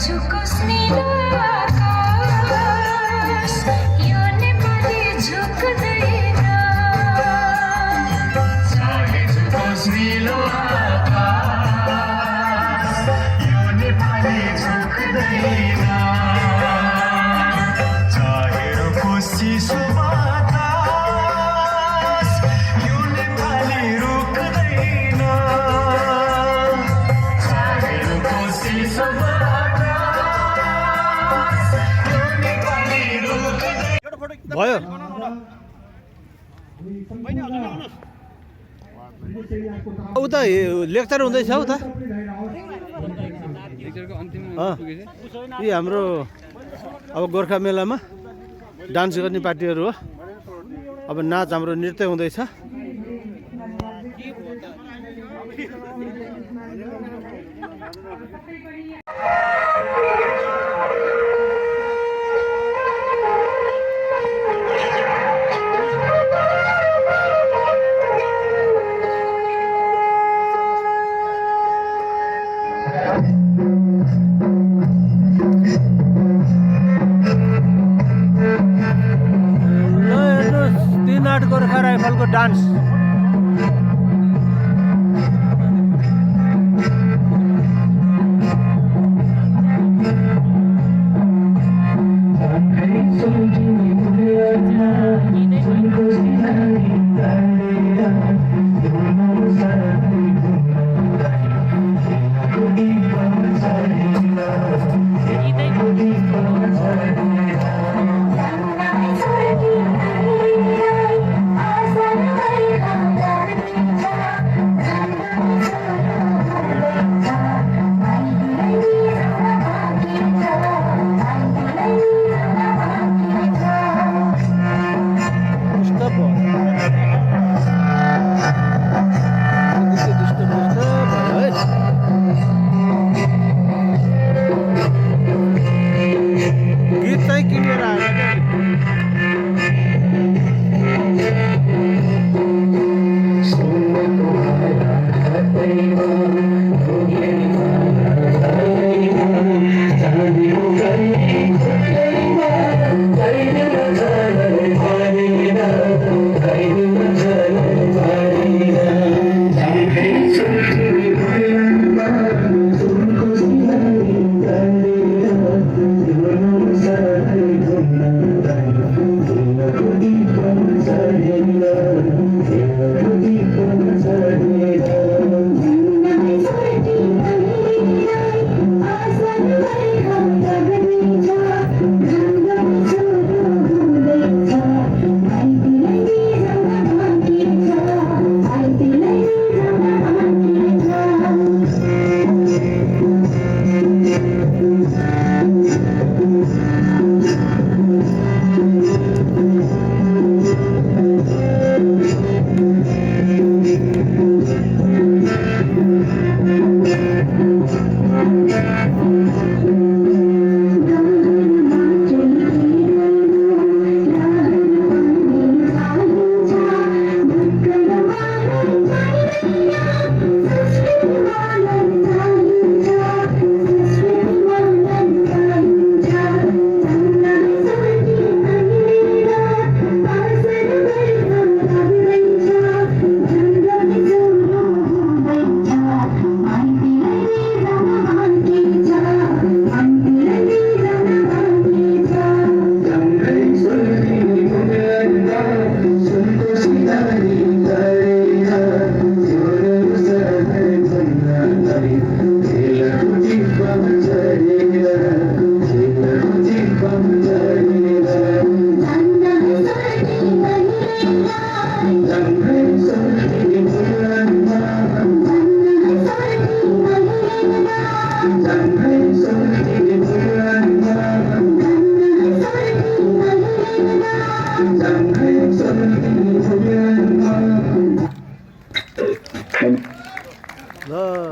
झुकोस् नीलो आकाश यो नेपाली झुक्दैन चाहे झुकोस् नीलो आकाश यो नेपाली झुक्दैन चाहे रोकोस् चिसो बातास यो नेपाली रुक्दैन चाहे रोकोस् चिसो बातास यो नेपाली रुक्दैन भयो उता लेक्चर हुँदैछ उता यी हाम्रो अब गोर्खा मेलामा डान्स गर्ने पार्टीहरू हो अब नाच हाम्रो नृत्य हुँदैछ गोर्खा राइफलको डान्स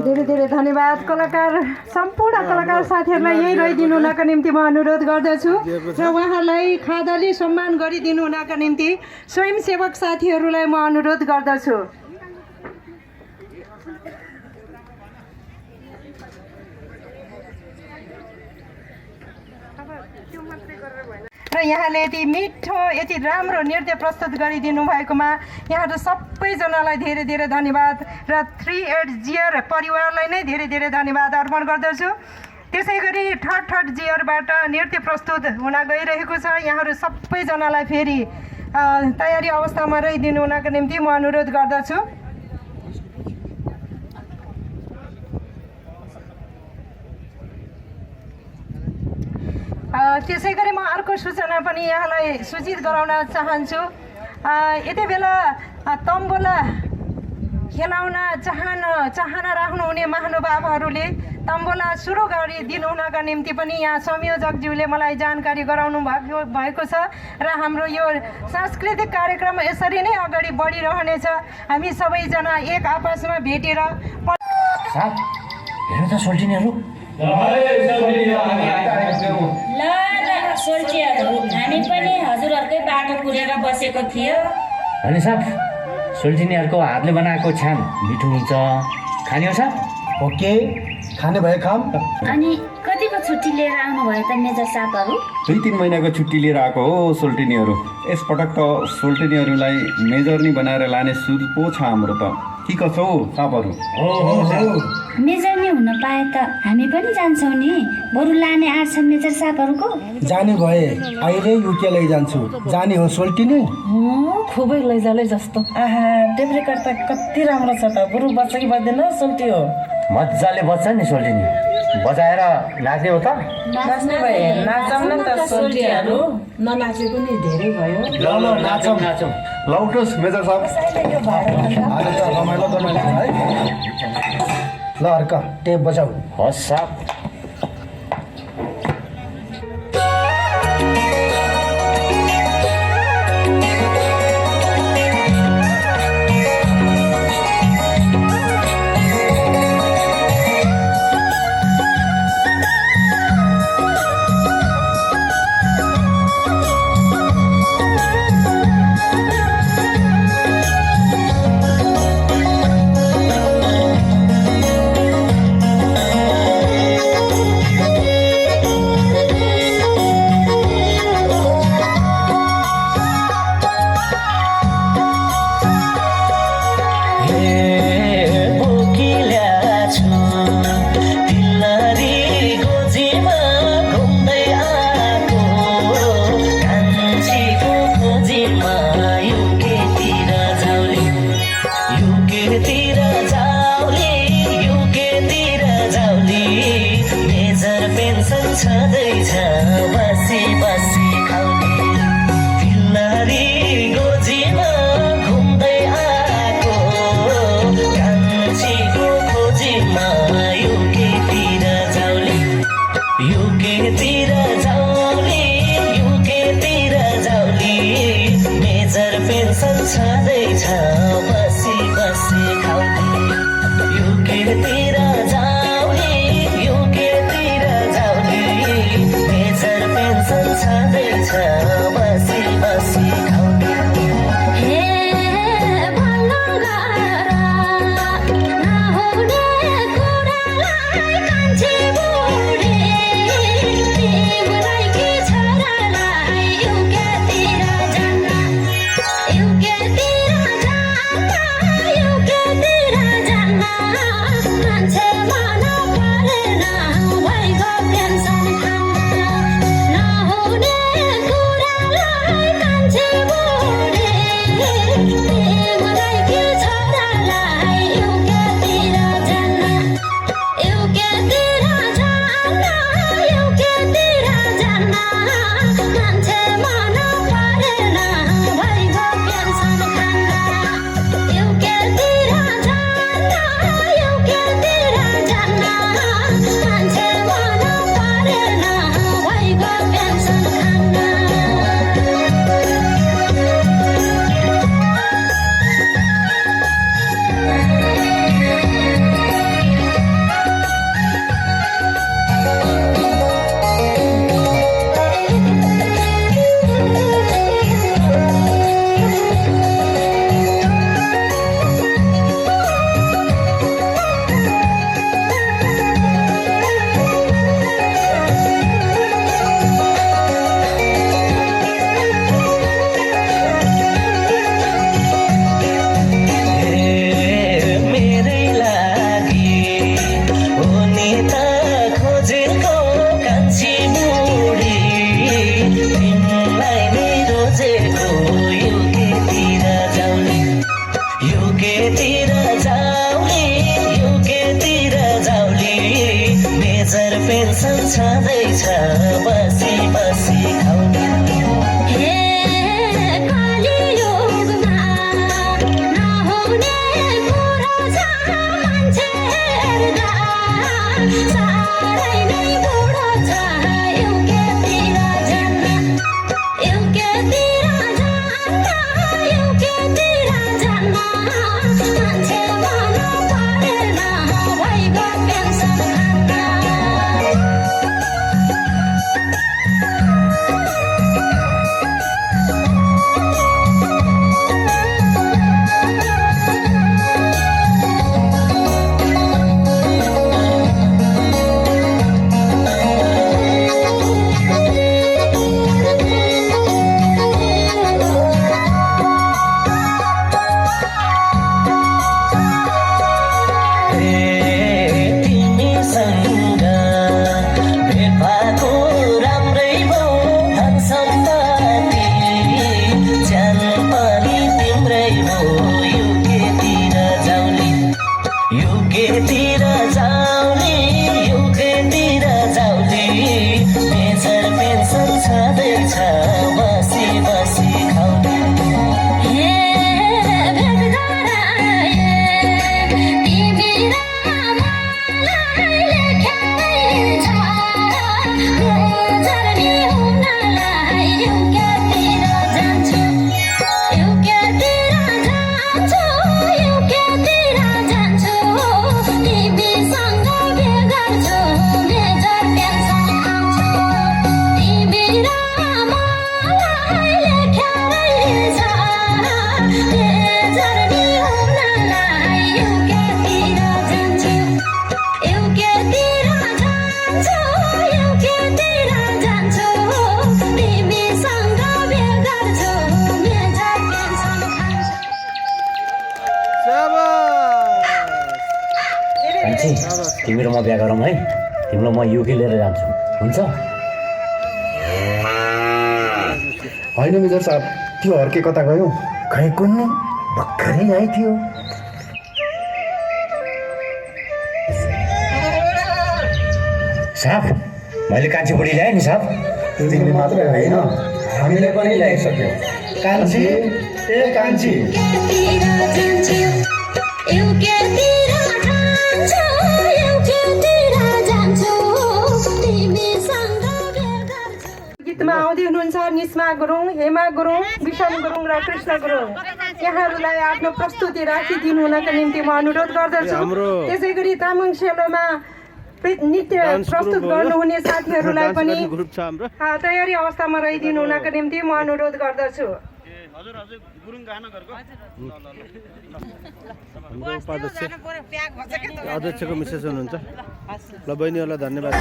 धेरै धेरै धन्यवाद कलाकार सम्पूर्ण कलाकार साथीहरूलाई यही रहिदिनु हुनका निम्ति म अनुरोध गर्दछु र उहाँहरूलाई खादाले सम्मान गरिदिनु हुनका निम्ति स्वयंसेवक साथीहरूलाई म अनुरोध गर्दछु। यहाँले यति मिठो यति राम्रो नृत्य प्रस्तुत गरिदिनु भएकोमा यहाँहरू सबैजनालाई धेरै धेरै धन्यवाद र 38 जियर परिवारलाई नै धेरै धेरै धन्यवाद अर्पण गर्दछु। त्यसै गरी थर्ड जियरबाट नृत्य प्रस्तुत हुन गइरहेको छ। यहाँहरू सबैजनालाई फेरि तयारी अवस्थामा रहिदिनु हुनको निम्ति म अनुरोध गर्दछु। त्यसै गरी म अर्को सूचना पनि यहाँलाई सूचित गराउन चाहन्छु। यति बेला तम्बोला खेलाउन चाहना राख्नुहुने महानुभावहरूले तम्बोला सुरु गरिदिनु हुनका निम्ति पनि यहाँ संयोजकज्यूले मलाई जानकारी गराउनु भएको छ र हाम्रो यो सांस्कृतिक कार्यक्रम यसरी नै अगाडि बढिरहनेछ। हामी सबैजना एक आपसमा भेटेर हेर्नु त सोल्टिनीहरू सोल्टीहरू हामी पनि हजुरहरूकै बाटो पुगेर बसेको थियो। अनि साहब सोल्टिनीहरूको हातले बनाएको छ्याम मिठो हुन्छ, खाने हो साहब? ओके, खाने भए खाम। अनि कतिको छुट्टी लिएर आउनुभयो त मेजर साहबहरू? 2-3 महिनाको छुट्टी लिएर आएको हो सोल्टिनीहरू। यसपटक त सोल्टिनीहरूलाई मेजर नि बनाएर लाने सुर पो छ हाम्रो त। के कसो हो साहबहरू? मेजर नि हुन पाए त हामी पनि जान्छौँ नि। बरु लाने आँट छ मेजर साहबहरूको? जाने भए अहिले युके लैजान्छु। जाने हो सोल्टिनी? खुबै लैजाले जस्तो। टेप्रेकर त कति राम्रो छ त। बरु बच्चा कि बज्दैन सोल्टी हो? मजाले बज्छ नि सोल्टिनी। बजाएर नाच्ने हो त? नाच्ने भए नाचौँ न त सोल्टीहरू। ननाचेको नि धेरै भयो। ल नाचौँ। लौटोस् मेजर साहब। आज त रमाइलो है। ल अर्का टेप बजाऊ। हस् साहब। छँदैछ बसी बसी खाउने तिलहरी गोजीमा घुम्दै आएको कान्छीको खोजीमा युकेतिर जाउली युकेतिर जाउली युकेतिर जाउली मेजर पेन्सन छँदैछ बसी बसी खाउने युकेतिर जाउली युकेतिर जाउली मेजर पेन्सन छँदैछ बसी बसी खाउने हे भङ्गारा नहुने कुरालाई कान्छी बुढी तिमीलाई कि छोरालाई युकेतिर जान्न युकेतिर मेजर पेन्सन छँदैछ बसी बसी खाउने हे कलियुगमा नहुने कुरो छ मान्छे हेर्दा साह्रै नै बुढो छ युकेतिर जान्न युकेतिर जान्न मान्छे मन परेन भइगयो पेन्सन तिमीसँग भेट भएको राम्रै भयो धन सम्पत्ति ज्यान पनि तिम्रै भयो युकेतिर जाउने युकेतिर जाउने युकेतिर जाउने मेजर पेन्सन छँदैछ बसी बसी खाउने हे भेटघराए तिमी र मलाई लेखेकै छ बेजर्नी हुनलाई युकेतिर जान्छु युकेतिर जान्छु युकेतिर जान्छु तिमीसँग के गर्छु मेजर पेन्सन खान्छु तिमी र मलाई लेखेकै छ बेजर्नी हुनलाई युकेतिर जान्छु युकेतिर जान्छु तिमीसँग बिहे गर्छु मेजर पेन्सन खान्छु कान्छी तिमी र म बिहा गरौँ है तिमीलाई म युके लिएर जान्छु हुन्छ होइन मेजर साहब त्यो हर्के कता गयो खै कुन्नी भर्खरै आइथ्यो साहब मैले कान्छी बुढी ल्याएँ नि साहब त्यो तिमीले मात्रै होइन हामीले पनि ल्याइसक्यो कान्छी ए कान्छी युकेतिर जान्छु युकेतिर जान्छु तिमीसँग बिहे गर्छु गीतमा आउँदै हुनुहुन्छ निस्मा गुरुङ, हेमा गुरुङ, विशान गुरुङ र कृष्ण गुरुङ। यहाँहरूलाई आफ्नो प्रस्तुति राखिदिनु हुनका निम्ति म अनुरोध गर्दछु। त्यसै गरी तामाङ सेलोमा नृत्य प्रस्तुत गर्नुहुने साथीहरूलाई पनि ग्रुप छ हाम्रो तयारी अवस्थामा रहिदिनु हुनका निम्ति म अनुरोध गर्दछु। हाम्रो अध्यक्षको मिसेस हुनुहुन्छ ल बहिनीहरूलाई धन्यवाद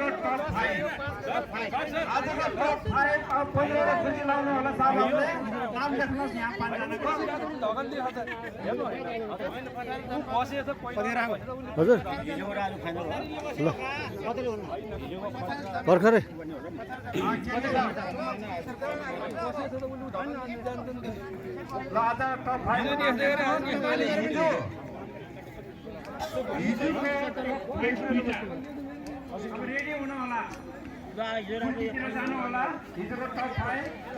आजको टप 5 आजको टप 5 अब 15 छुट्टी लाउनु होला साहबहरुले नाम लेख्नुहोस् यहाँ 5 जनाको हजुर ल भर्खरै ल आज टप 5 रेडी हुनु होला जानु होला हिजोको टप 5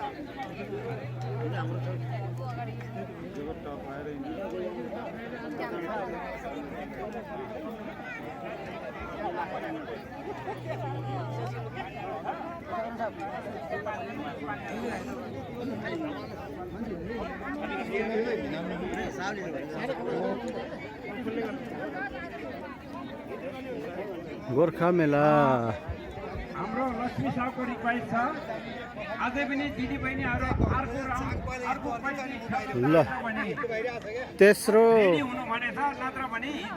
गोर्खा मेला हाम्रो लक्ष्मी साहको रिक्वेस्ट छ अझै पनि दिदी बहिनीहरु अर्को ल तेस्रो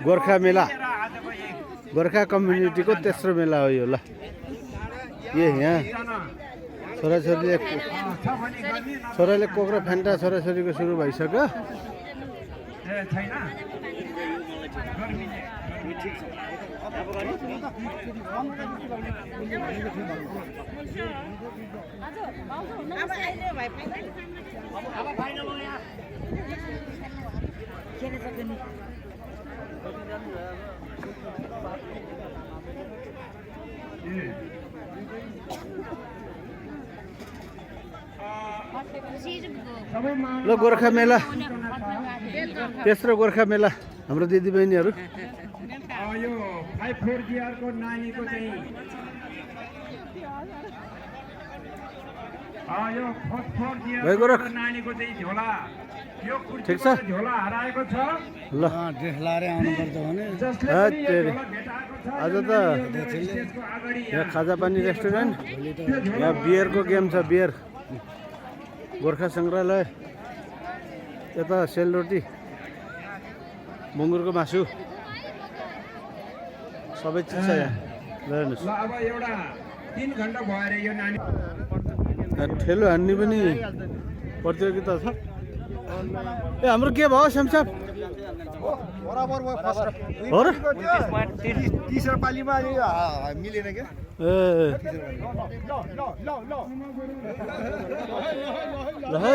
गोर्खा मेला गोर्खा कम्युनिटीको तेस्रो मेला हो यो ल यहाँ छोराले कोक र फ्यान्टा छोराछोरीको सुरु भइसक्यो ल गोर्खा मेला तेस्रो गोर्खा मेला हाम्रो दिदीबहिनीहरू यो 54 GR को नानीको चाहिँ यो 44 GR को नानीको चाहिँ झोला यो ठीक छ झोला हराएको छ ल ड्रेस लाएर आउनु पर्छ भने आज त यहाँ खाजा पानी रेस्टुरेन्ट यहाँ बियरको गेम छ बियर गोर्खा सङ्ग्रहालय यता सेलरोटी मुङ्गुरको मासु सबै चिज छ यहाँ ल हेर्नुहोस् ल अब एउटा 3 घण्टा भएर यो नानी ठेलो हान्ने पनि प्रतियोगिता छ ए हाम्रो के भयो श्यामसाब बराबर भयो फर्स्ट हो र 30 पालीमा मिलेन के ए ल है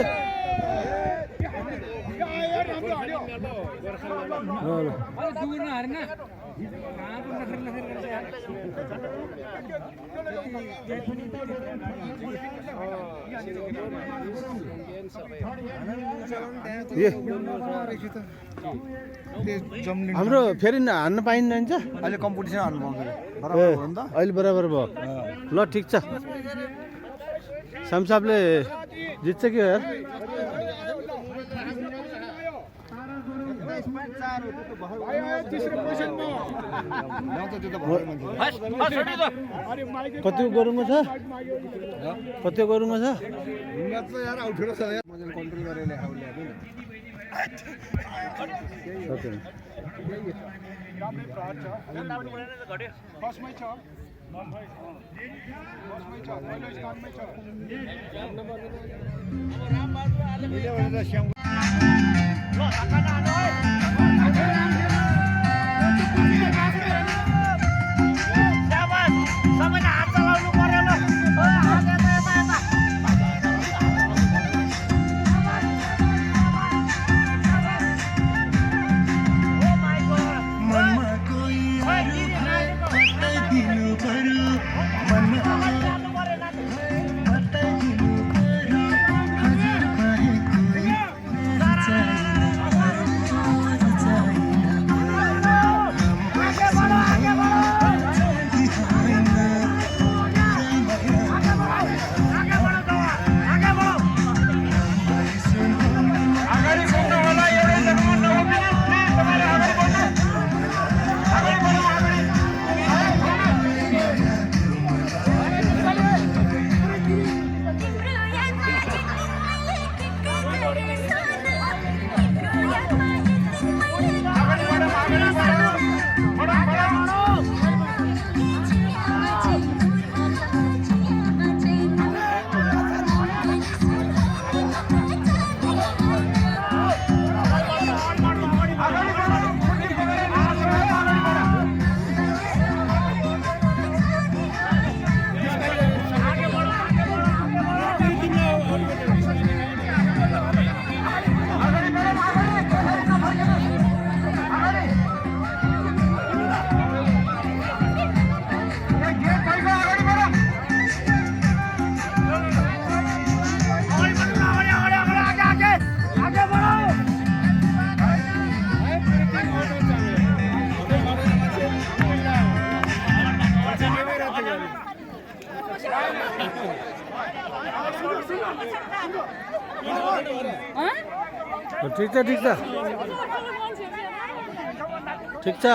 हाम्रो फेरि हान्न पाइन्छ अहिले कम्पिटिसन हान्नु पाउँछ अहिले बराबर भयो ल ठिक छ श्यामसाबले जित्छ कि यार कतिको गरुङमा छ कतिको गरुङमा छ कन्ट्रोल गरेर ल्याएको ठिक छ ठिक छ ठिक छ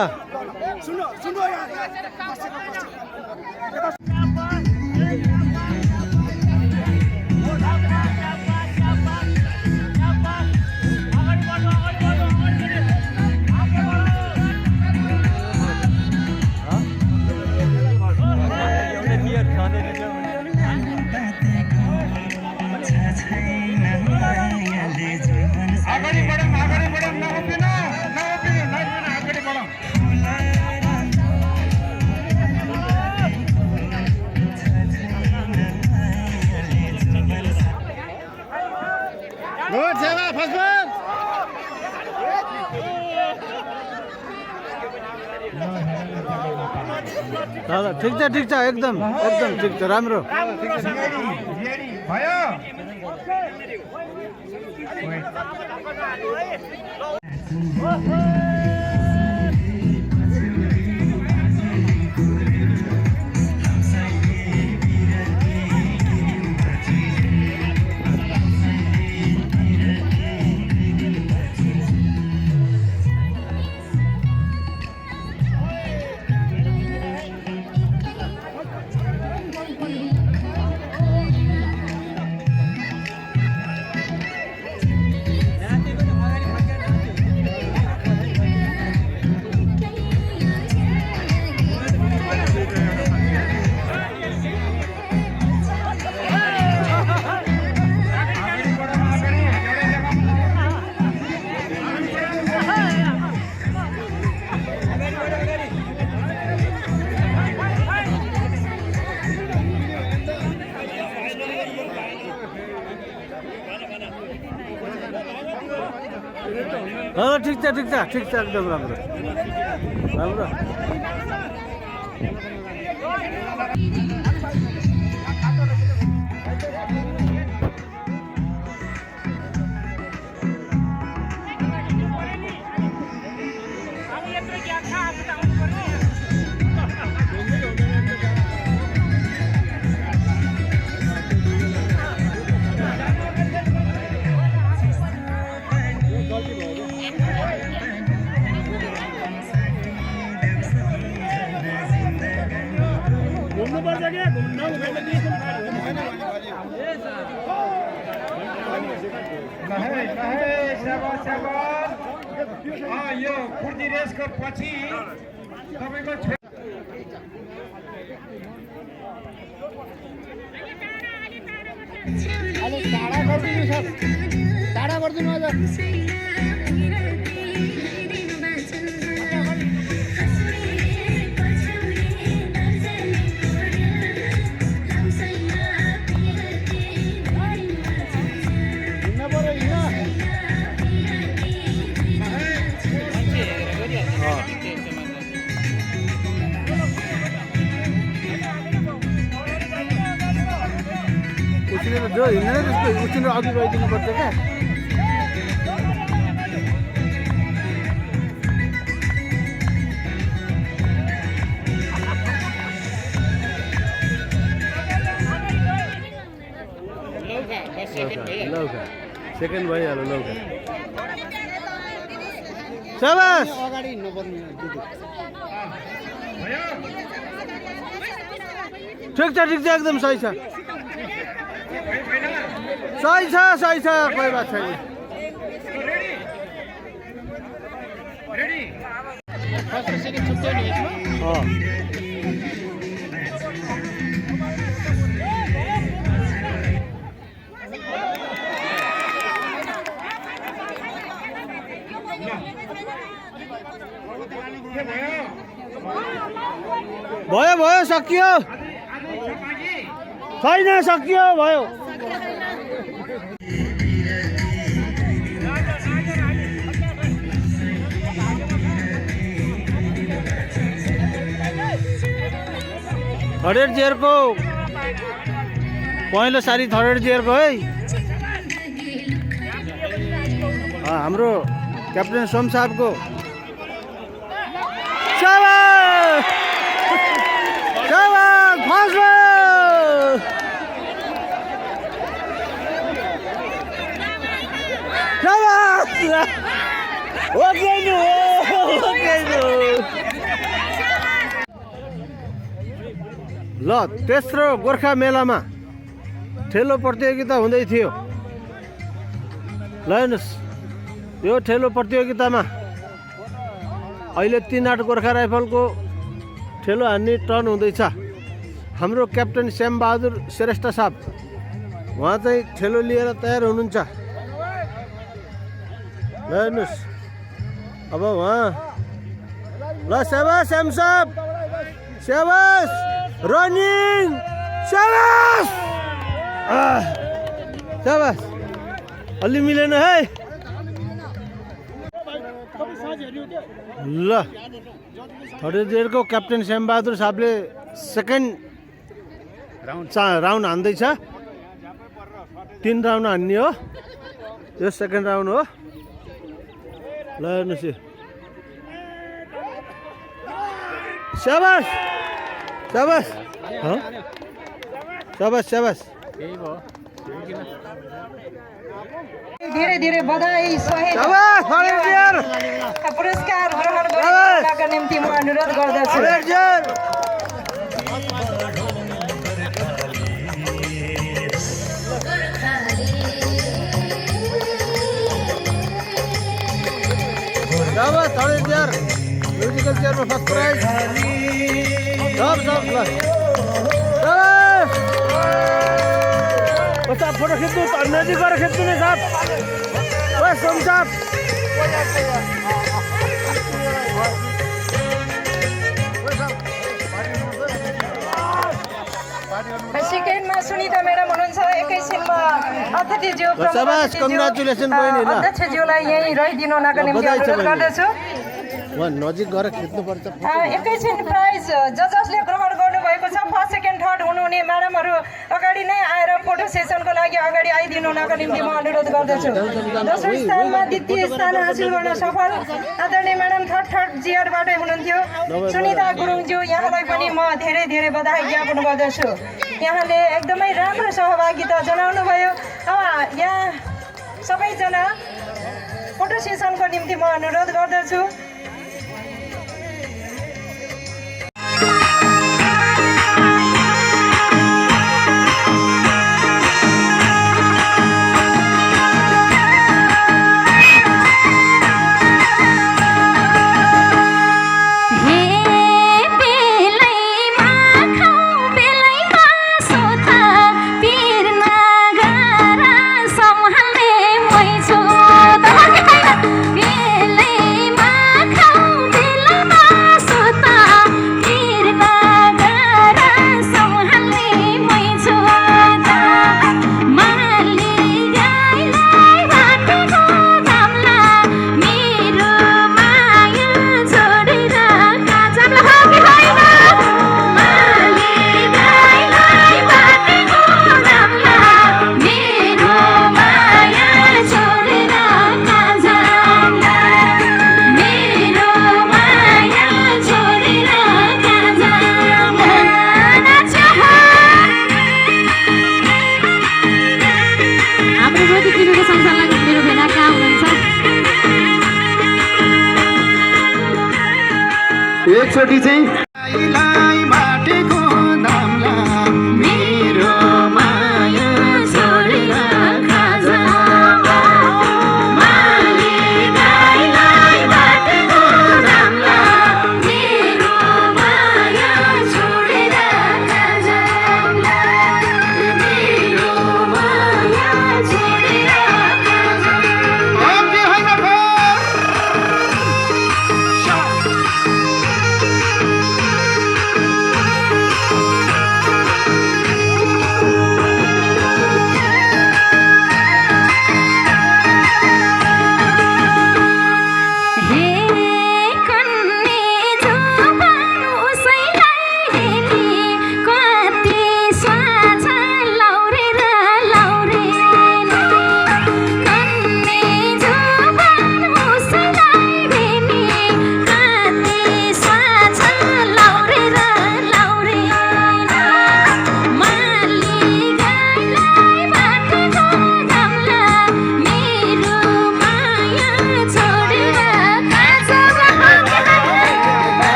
अगाडि बढौँ नउभिनु अगाडि बढौँ गुड सेवा फर्स्ट बल ल ठिक छ एकदम ठिक छ राम्रो भयो ठिक छ एकदम राम्रो यो कुर्दी रेसको पछि तपाईको टाढा गरिदिनु अझ जो हिँड्दैन त्यसको उसिनेर अघि गइदिनु पर्छ क्या लौका सेकेन्ड भइहाल्यो लौका शाबास अगाडि हिँड्नुपर्ने ठिक छ एकदम सही छ सही छ कोही बात छैन भयो सकियो छैन सकियो भयो थर्ड जियरको पहिलो सारी थर्ड जियरको है हाम्रो क्याप्टेन सोम साहबको शाबाश फर्स्ट ल तेस्रो गोर्खा मेलामा ठेलो प्रतियोगिता हुँदै थियो। ल हेर्नुहोस् यो ठेलो प्रतियोगितामा अहिले 3-8 गोर्खा राइफलको ठेलो हान्ने टर्न हुँदैछ। हाम्रो क्याप्टेन श्यामबहादुर श्रेष्ठ साहब उहाँ चाहिँ ठेलो लिएर तयार हुनुहुन्छ। ल हेर्नुहोस् अब उहाँ ल स्याबास श्याम साहब स्याबास रनिङ स्याबास स्याबास अलि मिलेन है। ल थोरै देरको क्याप्टेन श्यामबहादुर साहबले सेकेन्ड राउन्ड हान्दैछ। 3 राउन्ड हान्ने हो यो सेकेन्ड राउन्ड हो। ल हेर्नुहोस् स्याबास स्याबास स्याबास स्याबास धेरै धेरै बधाई सहित पुरस्कार ग्रहण गर्नका निम्ति म अनुरोध गर्दछु। म्युजिकल चेयरमा फर्स्ट प्राइज सब फोटो खिच्नु नजिक गएर खिच्नु नि साहब। ओ सोम साहब सेकेन्डमा सुनिता म्याडम हुनुहुन्छ। एकैछिनमा अतिथिज्यू अध्यक्षज्यूलाई यहीँ रहिदिनु हुनका निम्ति अनुरोध गर्दछु। नजिक गएर खिच्नुपर्छ। एकैछिन प्राइज जसले ग्रहण गर्नुभएको छ फर्स्ट सेकेन्ड थर्ड हुनुहुने म्याडमहरू अगाडि नै आएर फोटो सेसनको लागि अगाडि आइदिनु हुनका निम्ति म अनुरोध गर्दछु। दोस्रो स्थानमा द्वितीय स्थान हासिल गर्न सफल आदरणीय म्याडम थर्ड जिआरबाटै हुनुहुन्थ्यो सुनिता गुरुङज्यू, यहाँलाई पनि म धेरै धेरै बधाई ज्ञापन गर्दछु। यहाँले एकदमै राम्रो सहभागिता जनाउनु भयो। अब यहाँ सबैजना फोटो सेसनको निम्ति म अनुरोध गर्दछु। बेलैमा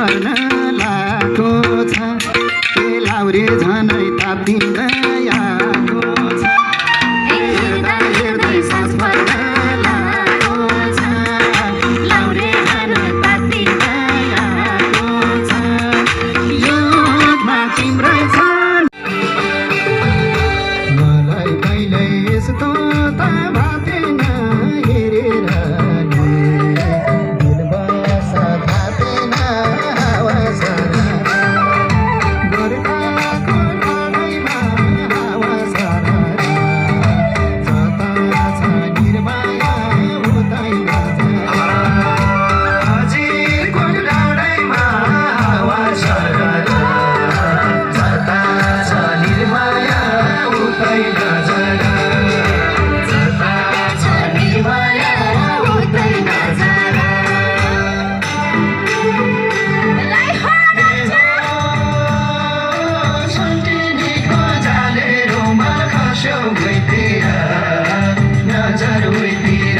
पर्न लागेको छ ए लाउरे झनै तातिँदै आएको छ हेर्दा हेर्दै सास पर्न लागेको छ लाउरे झनै तातिँदै आएको छ योगमा तिम्रै छ मलाई कहिल्यै यस्तो त भातेन हेरेर नि दिल बसा थापेन हावा सारा गोर्खाको लडाइँमा हावा सारा जता छ निर्माया उतै नजारा हजुरको लडाइँमा हावा सारा जता छ निर्माया उतै नजारा जता छ निर्माया उतै नजारा सुन्टिनीको जाले रुमाल खस्यो भुइँतिर नजर उहीँतिर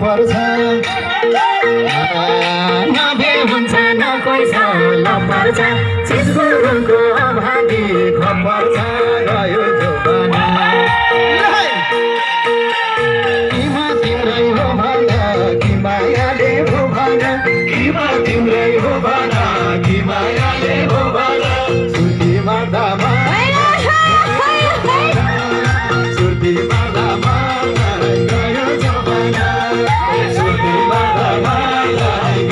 पर्छ नभे हुन्छ न पैसा लपर्छ चिजगुरुको अभावी खपर्छ गयो जोबाना किमा तिम्रै हो भन कि मायाले हो भन किमा तिम्रै हो भन कि मायाले हो भन सुर्ती मार्दामा सुर्ती मार्दामा गयो जोबाना सुर्ती मार्दामा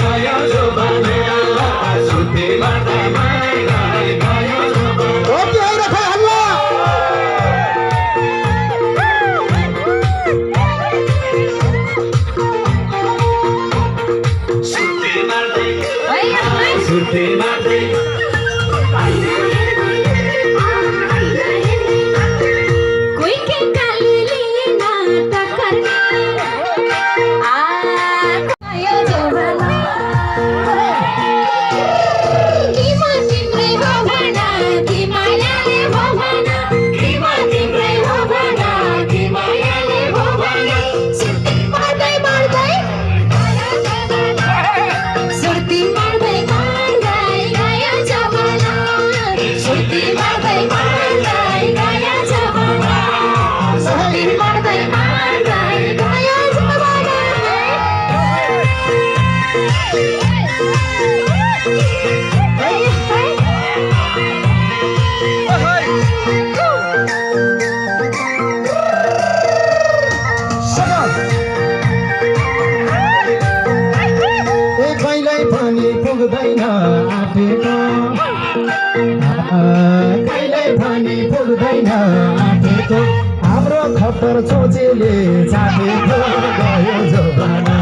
गयो जोबाना सुर्ती मार्दामा गयो जोबाना सुर्ती मार्दै सुर्ती मार्दै कहिल्यै पनि पुग्दैन आँटेको कहिल्यै पनि पुग्दैन आँटेको हाम्रो खप्पर सोचेले चाटेको गयो जमाना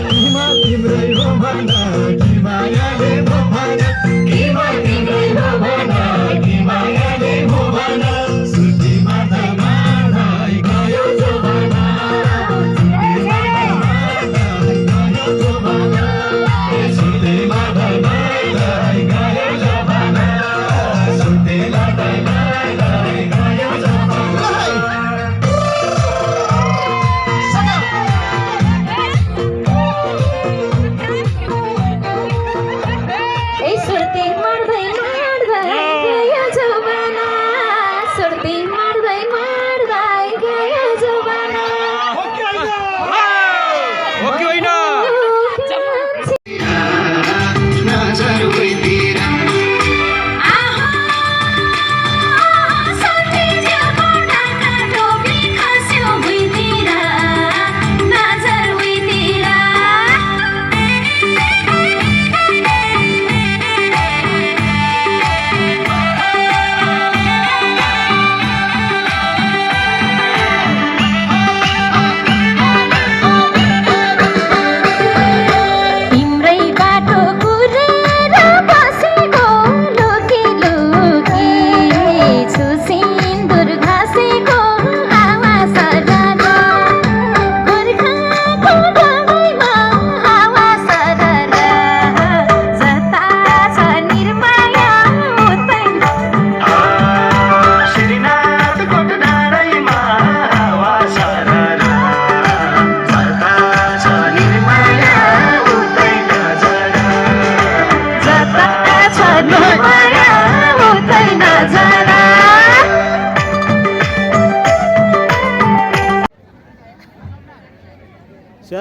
किमा तिम्रै हो भन कि मायाले हो भन किमा तिम्रै हो भन कि मायाले हो भन सुर्तीमा त मादै गयो जमाना सुर्ती मार्दै गयो जमाना सुर्ती मार्दै गयो जमाना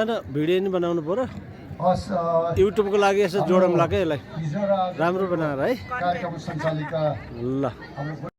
सानो भिडियो नि बनाउनु पर्यो हस् युट्युबको लागि यसो जोडौँला क्या यसलाई हिजो र आज राम्रो बनाएर है कार्यक्रम सञ्चालिका ल हाम्रो